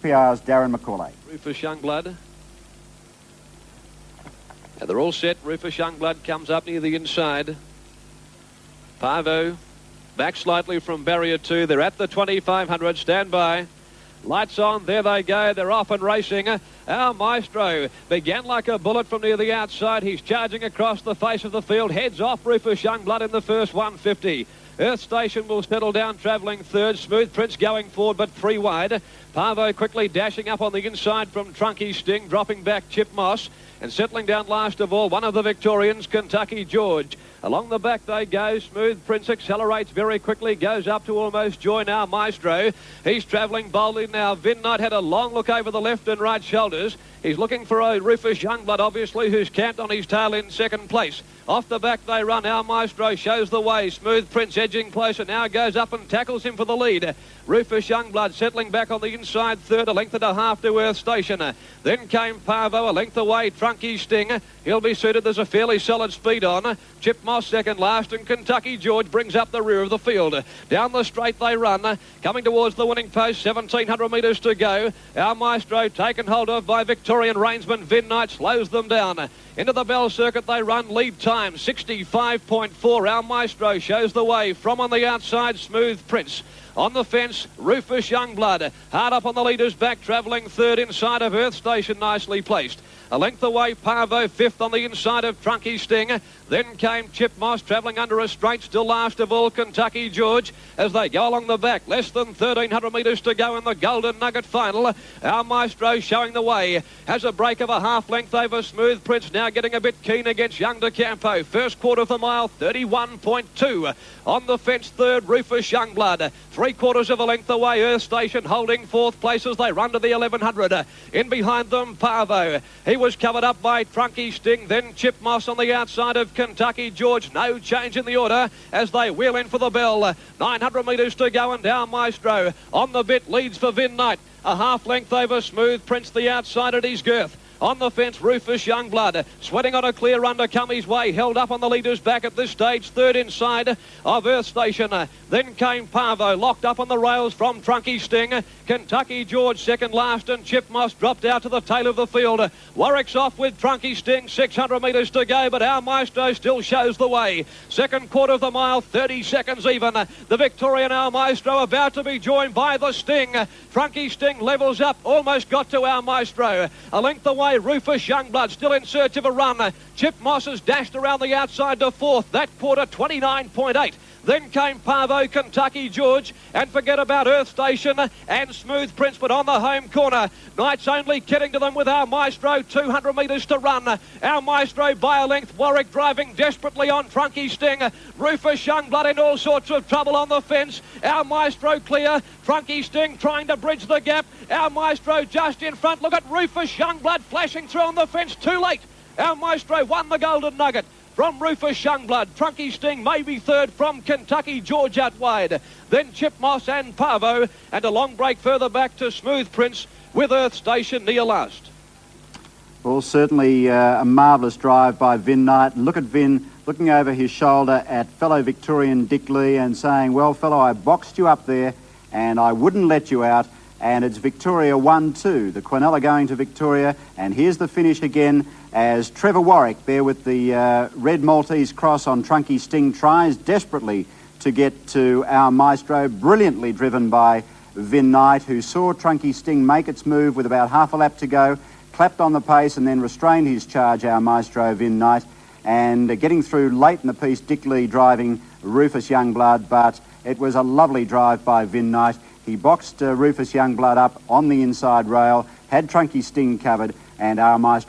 PR's Darren McCauley. Rufus Youngblood. And they're all set. Rufus Youngblood comes up near the inside. Parvo back slightly from barrier 2. They're at the 2500. Stand by. Lights on, there they go, they're off and racing. Our Maestro began like a bullet from near the outside. He's charging across the face of the field, heads off Rufus Youngblood in the first 150. Earth Station will settle down, travelling third. Smooth Prince going forward, but 3 wide. Parvo quickly dashing up on the inside from Trunky Sting, dropping back Chip Moss. And settling down last of all, one of the Victorians, Kentucky George. Along the back they go. Smooth Prince accelerates very quickly, goes up to almost join our Maestro. He's travelling boldly now. Vin Knight had a long look over the left and right shoulders. He's looking for a Rufus Youngblood, obviously, who's camped on his tail in second place. Off the back they run. Our Maestro shows the way. Smooth Prince edging closer. Now goes up and tackles him for the lead. Rufus Youngblood settling back on the inside third, a length and a half to Earth Station. Then came Parvo, a length away. Trunky Sting. He'll be suited. There's a fairly solid speed on. Chip Moss second last, and Kentucky George brings up the rear of the field. Down the straight they run. Coming towards the winning post, 1,700 metres to go. Our Maestro taken hold of by Victorian reinsman Vin Knight slows them down. Into the Bell Circuit they run. Lead time 65.4. Our Maestro shows the way from on the outside. Smooth Prince. On the fence, Rufus Youngblood. Hard up on the leader's back, travelling third inside of Earth Station, nicely placed. A length away, Parvo, fifth on the inside of Trunky Sting. Then came Chip Moss, travelling under a straight, still last of all, Kentucky George, as they go along the back. Less than 1,300 metres to go in the Golden Nugget final. Our Maestro showing the way. Has a break of a half length over Smooth Prince, now getting a bit keen against Young De Campo. First quarter of the mile, 31.2. On the fence, third, Rufus Youngblood. 3/4 of a length away, Earth Station holding fourth place as they run to the 1,100. In behind them, Parvo. He was covered up by Trunky Sting, then Chip Moss on the outside of Kentucky George. No change in the order as they wheel in for the bell. 900 metres to go, and our Maestro on the bit leads for Vin Knight. A half length over Smooth Prince, the outside at his girth. On the fence, Rufus Youngblood, sweating on a clear run to come his way, held up on the leader's back at this stage, third inside of Earth Station. Then came Parvo, locked up on the rails from Trunky Sting. Kentucky George second last, and Chip Moss dropped out to the tail of the field. Warwick's off with Trunky Sting, 600 metres to go, but our Maestro still shows the way. Second quarter of the mile, 30 seconds even. The Victorian Our Maestro about to be joined by the Sting. Trunky Sting levels up, almost got to our Maestro. A length away, Rufus Youngblood still in search of a run. Chip Moss has dashed around the outside to fourth. That quarter, 29.8. Then came Parvo, Kentucky George, and forget about Earth Station and Smooth Prince, but on the home corner. Knight's only kidding to them with our Maestro, 200 metres to run. Our Maestro by a length, Warwick driving desperately on Trunky Sting. Rufus Youngblood in all sorts of trouble on the fence. Our Maestro clear. Trunky Sting trying to bridge the gap. Our Maestro just in front. Look at Rufus Youngblood flashing through on the fence. Too late. Our Maestro won the Golden Nugget from Rufus Youngblood. Trunky Sting maybe third from Kentucky George out wide. Then Chip Moss and Parvo, and a long break further back to Smooth Prince with Earth Station near last. Well, certainly a marvellous drive by Vin Knight. Look at Vin looking over his shoulder at fellow Victorian Dick Lee and saying, well, fellow, I boxed you up there and I wouldn't let you out. And it's Victoria 1-2. The Quinella going to Victoria. And here's the finish again as Trevor Warwick there with the red Maltese cross on Trunky Sting tries desperately to get to our Maestro. Brilliantly driven by Vin Knight, who saw Trunky Sting make its move with about half a lap to go, clapped on the pace and then restrained his charge, our Maestro Vin Knight. And getting through late in the piece, Dick Lee driving Rufus Youngblood, but it was a lovely drive by Vin Knight. He boxed Rufus Youngblood up on the inside rail, had Trunky Sting covered, and our Maestro